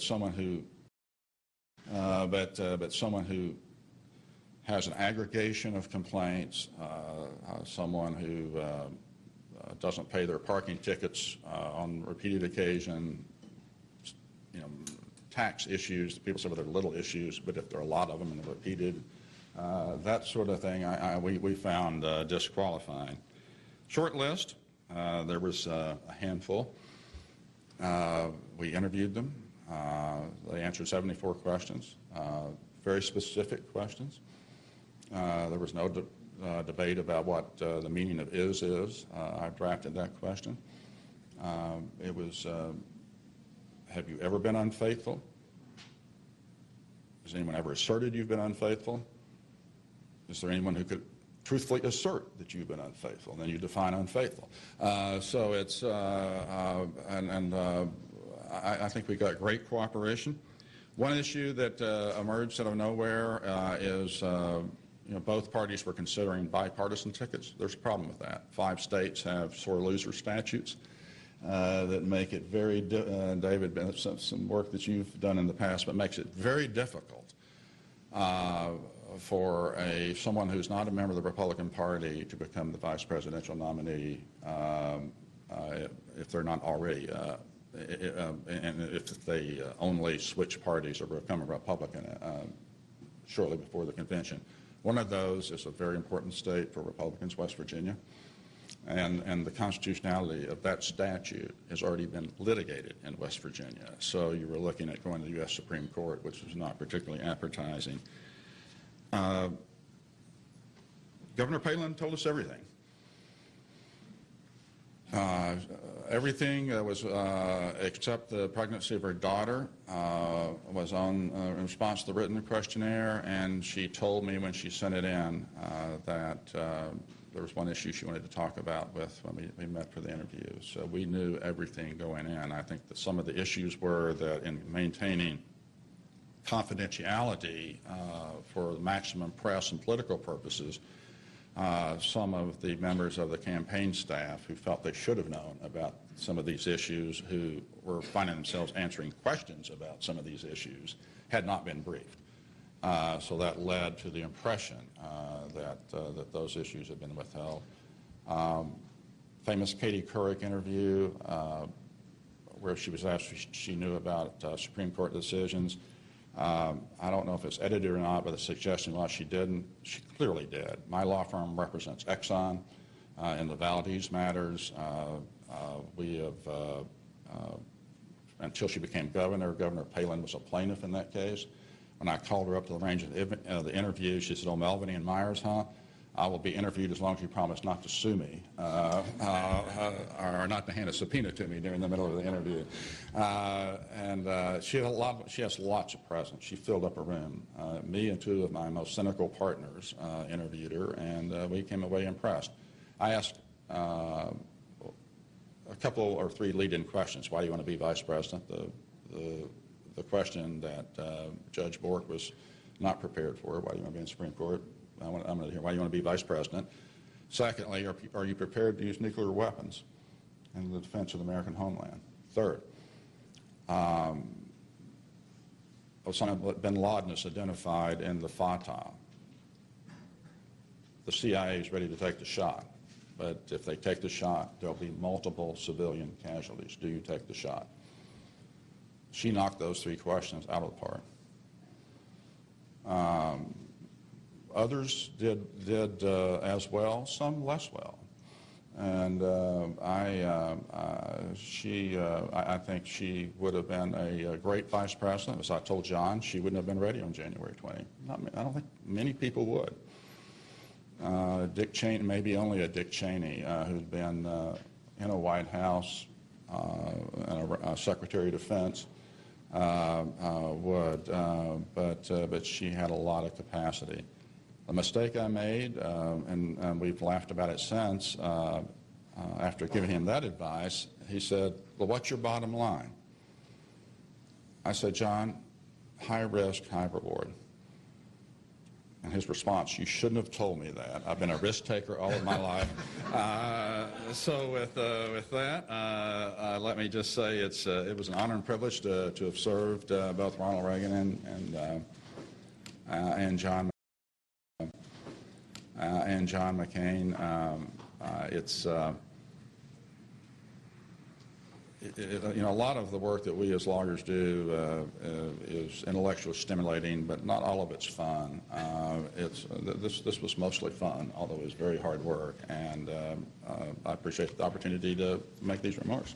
someone who someone who has an aggregation of complaints, someone who doesn't pay their parking tickets on repeated occasion, tax issues. People say, well, they're little issues, but if there are a lot of them and they're repeated, that sort of thing we found disqualifying. Short list, there was a handful. We interviewed them. They answered 74 questions, very specific questions. There was no debate about what the meaning of is. I drafted that question. It was, have you ever been unfaithful? Has anyone ever asserted you've been unfaithful? Is there anyone who could truthfully assert that you've been unfaithful? And then you define unfaithful. So it's, I think we got great cooperation. One issue that emerged out of nowhere is both parties were considering bipartisan tickets. There's a problem with that. 5 states have sore loser statutes that make it very, David, some work that you've done in the past, but makes it very difficult for someone who's not a member of the Republican Party to become the vice presidential nominee if they're not already, and if they only switch parties or become a Republican shortly before the convention. One of those is a very important state for Republicans, West Virginia, and the constitutionality of that statute has already been litigated in West Virginia. So you were looking at going to the U.S. Supreme Court, which was not particularly appetizing. Governor Palin told us everything. Everything was, except the pregnancy of her daughter, was in response to the written questionnaire, and she told me when she sent it in that there was one issue she wanted to talk about when we met for the interview. So we knew everything going in. I think that some of the issues were that in maintaining confidentiality for maximum press and political purposes, some of the members of the campaign staff who felt they should have known about some of these issues, who were finding themselves answering questions about some of these issues, had not been briefed. So that led to the impression that those issues had been withheld. Famous Katie Couric interview where she was asked if she knew about Supreme Court decisions. I don't know if it's edited or not, but the suggestion was she didn't. She clearly did. My law firm represents Exxon in the Valdez matters. We have, until she became governor, Governor Palin was a plaintiff in that case. When I called her up to the range of the interview, she said, "Oh, Melvin and Myers, huh? I will be interviewed as long as you promise not to sue me or not to hand a subpoena to me during the middle of the interview." She has lots of presence. She filled up a room. Me and 2 of my most cynical partners interviewed her, and we came away impressed. I asked a couple or 3 lead-in questions. Why do you want to be vice president? The question that Judge Bork was not prepared for. Why do you want to be in the Supreme Court? I'm going to hear why you want to be vice president. Secondly, are you prepared to use nuclear weapons in the defense of the American homeland? Third, Osama bin Laden is identified in the Fatah. The CIA is ready to take the shot, but if they take the shot, there'll be multiple civilian casualties. Do you take the shot? She knocked those 3 questions out of the park. Others did as well, some less well. And I think she would have been a great vice president. As I told John, she wouldn't have been ready on January 20. I don't think many people would. Dick Cheney, maybe only a Dick Cheney, who'd been in a White House and a Secretary of Defense, would, but she had a lot of capacity. The mistake I made, and we've laughed about it since, after giving him that advice, he said, "Well, what's your bottom line?" I said, "John, high risk, high reward." And his response, "You shouldn't have told me that. I've been a risk taker all of my life." So with that, let me just say it was an honor and privilege to have served both Ronald Reagan and John McCain. A lot of the work that we as lawyers do is intellectually stimulating, but not all of it's fun. This was mostly fun, although it was very hard work, and I appreciate the opportunity to make these remarks.